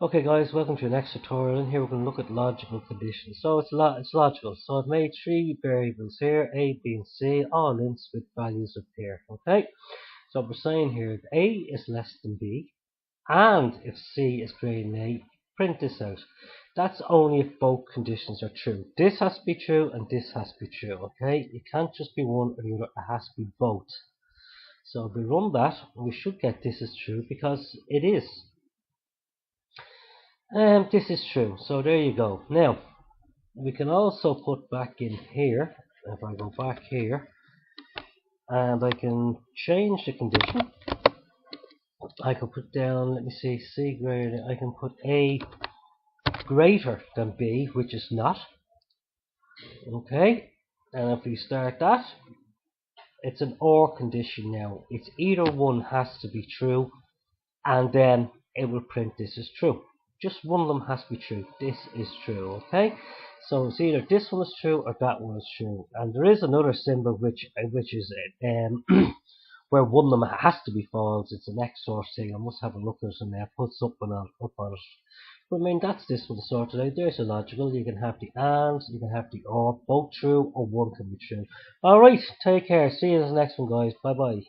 Okay guys, welcome to the next tutorial, and here we're going to look at logical conditions. So it's logical. So I've made three variables here, A, B and C, all ints with values of pair. Okay? So we're saying here that A is less than B, and if C is greater than A, print this out. That's only if both conditions are true. This has to be true and this has to be true, okay? It can't just be one or the other, it has to be both. So if we run that, we should get this is true because it is. And this is true, so there you go. Now, we can also put back in here, if I go back here, and I can change the condition. I can put down, let me see, C greater, I can put A greater than B, which is not. Okay, and if we start that, it's an OR condition now. It's either one has to be true, and then it will print this is true. Just one of them has to be true. This is true, okay? So it's either this one is true or that one is true. And there is another symbol which is where one of them has to be false. It's an XOR thing. I must have a look at it and put something up on it. But I mean, that's this one sorted out. There's a logical. You can have the AND, you can have the OR, both true, or one can be true. Alright, take care. See you in the next one, guys. Bye bye.